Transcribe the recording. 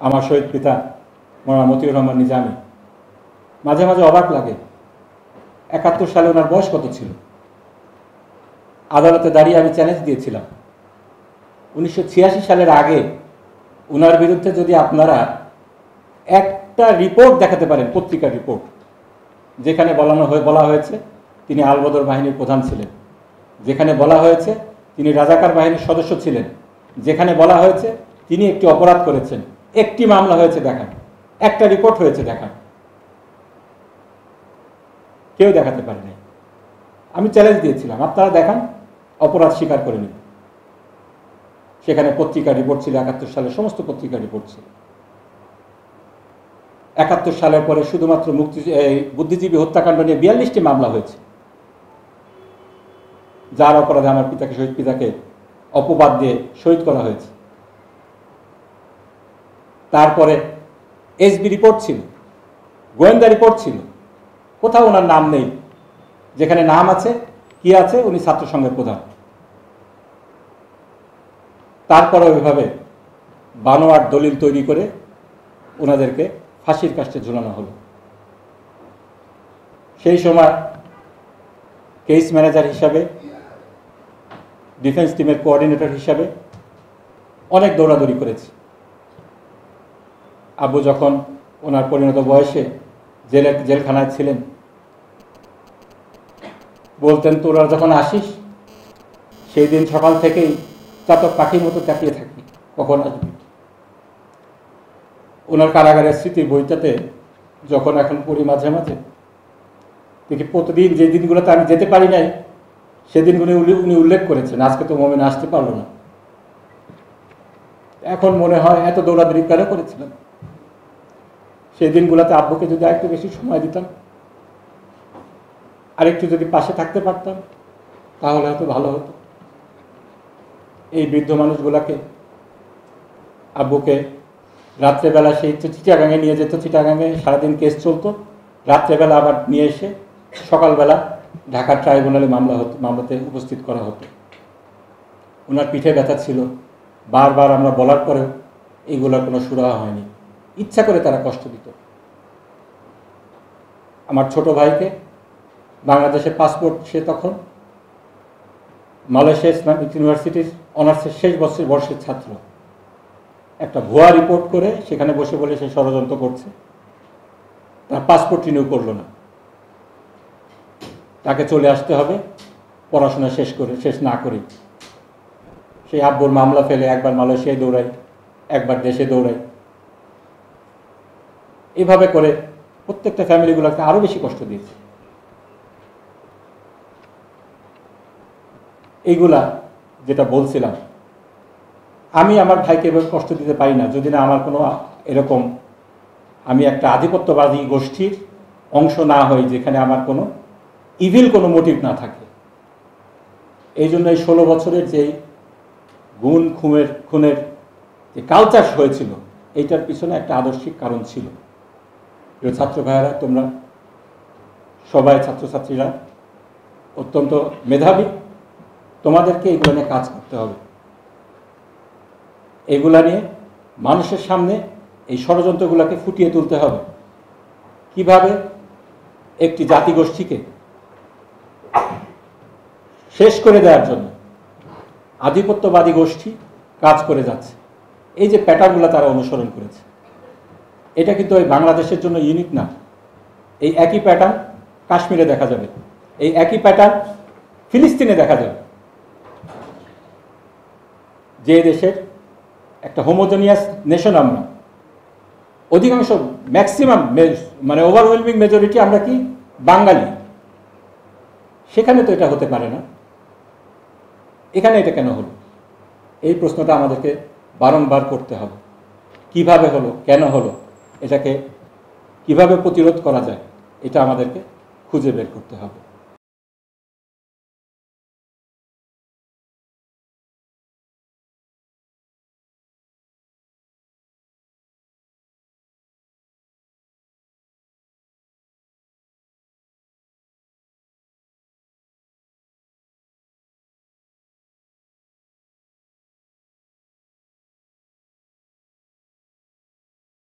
আমার শহীদ পিতা মৌলানা মতিউর রহমান নিজামী। মাঝে মাঝে অবাক লাগে, ৭১ সালে ওনার বয়স কত ছিল? আদালতে দাঁড়িয়ে আমি চ্যালেঞ্জ দিয়েছিলাম, 1986 সালের আগে ওনার বিরুদ্ধে যদি আপনারা একটা রিপোর্ট দেখাতে পারেন, পত্রিকার রিপোর্ট, যেখানে বলা হয়েছে তিনি আলবদর বাহিনীর প্রধান ছিলেন, যেখানে বলা হয়েছে তিনি রাজাকার বাহিনীর সদস্য ছিলেন, যেখানে বলা হয়েছে তিনি একটি অপরাধ করেছেন, একটি মামলা হয়েছে দেখান, একটা রিপোর্ট হয়েছে দেখান, কেউ দেখাতে পারেনি। আমি চ্যালেঞ্জ দিয়েছিলাম, আপনারা দেখান, অপরাধ স্বীকার করে নিন। সেখানে পত্রিকার রিপোর্ট ছিল, ৭১ সালের সমস্ত পত্রিকার রিপোর্ট ছিল। ৭১ সালের পরে শুধুমাত্র বুদ্ধিজীবী হত্যাকাণ্ড নিয়ে ৪২টি মামলা হয়েছে, যার অপরাধে আমার পিতাকে, শহীদ পিতাকে অপবাদ দিয়ে শহীদ করা হয়েছে। তারপরে এসবি রিপোর্ট ছিল, গোয়েন্দা রিপোর্ট ছিল, কোথাও ওনার নাম নেই। যেখানে নাম আছে, কি আছে, উনি ছাত্র সংঘের প্রধান। তারপরে ওইভাবে বানোয়াট দলিল তৈরি করে ওনাদেরকে ফাঁসির কাস্টে ঝুলানো হলো। সেই সময় কেস ম্যানেজার হিসাবে, ডিফেন্স টিমের কোঅর্ডিনেটর হিসাবে অনেক দৌড়াদৌড়ি করেছি। আব্বু যখন ওনার পরিণত বয়সে জেলখানায় ছিলেন, বলতেন, তোরা যখন আসিস সেই দিন সকাল থেকেই চাতক পাখির মতো তাকিয়ে থাকি, কখন আসবি। ওনার কারাগারের স্মৃতির বইটাতে যখন এখন পড়ি মাঝে মাঝে, দেখি প্রতিদিন যে দিনগুলোতে আমি যেতে পারি নাই সেদিনগুলো উনি উল্লেখ করেছেন, আজকে তো মোমেন আসতে পারলো না। এখন মনে হয় এত দৌড়াদৌড়ি কেন করেছিলাম। সেই দিনগুলোতে আব্বুকে যদি আরেকটু বেশি সময় দিতাম, আরেকটু যদি পাশে থাকতে পারতাম, তাহলে হয়তো ভালো হতো। এই বৃদ্ধ মানুষগুলাকে, আব্বুকে রাত্রেবেলা সেই চিটাগাঙে নিয়ে যেত, চিটাগাঙে সারাদিন কেস চলতো, রাত্রেবেলা আবার নিয়ে এসে সকালবেলা ঢাকার ট্রাইব্যুনালে মামলাতে উপস্থিত করা হতো। ওনার পিঠে ব্যথা ছিল, বারবার আমরা বলার পরেও এইগুলোর কোনো সুরাহা হয়নি। ইচ্ছা করে তারা কষ্ট দিত। আমার ছোট ভাইকে বাংলাদেশের পাসপোর্ট, সে তখন মালয়েশিয়া ইসলামিক ইউনিভার্সিটির অনার্সের শেষ বর্ষের ছাত্র, একটা ভুয়া রিপোর্ট করে সেখানে বসে বলে সে ষড়যন্ত্র করছে, তার পাসপোর্ট রিনিউ করলো না, তাকে চলে আসতে হবে পড়াশোনা শেষ না করে। সেই আব্বুর মামলা ফেলে একবার মালয়েশিয়ায় দৌড়াই, একবার দেশে দৌড়াই। এভাবে করে প্রত্যেকটা ফ্যামিলিগুলোকে আরো বেশি কষ্ট দিয়েছে। এইগুলা যেটা বলছিলাম, আমি আমার ভাইকে এভাবে কষ্ট দিতে পারি না যদি না আমার কোনো এরকম, আমি একটা আধিপত্যবাদী গোষ্ঠীর অংশ না হই, যেখানে আমার কোনো ইভিল কোনো মোটিভ না থাকে। এই জন্য এই 16 বছরের যেই খুনের যে কালচার হয়েছিল, এইটার পিছনে একটা আদর্শিক কারণ ছিল। প্রিয় ছাত্র ভাইয়েরা, তোমরা সবাই ছাত্রছাত্রীরা অত্যন্ত মেধাবী, তোমাদেরকে এইগুলো নিয়ে কাজ করতে হবে। এগুলা নিয়ে মানুষের সামনে এই ষড়যন্ত্রগুলোকে ফুটিয়ে তুলতে হবে। কিভাবে একটি জাতিগোষ্ঠীকে শেষ করে দেওয়ার জন্য আধিপত্যবাদী গোষ্ঠী কাজ করে যাচ্ছে, এই যে প্যাটার্নগুলো তারা অনুসরণ করেছে, এটা কিন্তু ওই বাংলাদেশের জন্য ইউনিক না। এই একই প্যাটার্ন কাশ্মীরে দেখা যাবে, এই একই প্যাটার্ন ফিলিস্তিনে দেখা যাবে। যে দেশের একটা হোমোজেনিয়াস নেশন আমরা, অধিকাংশ ম্যাক্সিমাম মানে ওভারওয়েলমিং মেজরিটি আমরা কি বাঙালি, সেখানে তো এটা হতে পারে না, এখানে এটা কেন হলো? এই প্রশ্নটা আমাদেরকে বারংবার করতে হবে। কিভাবে হলো, কেন হলো, এটাকে কিভাবে প্রতিরোধ করা যায়, এটা আমাদেরকে খুঁজে বের করতে হবে।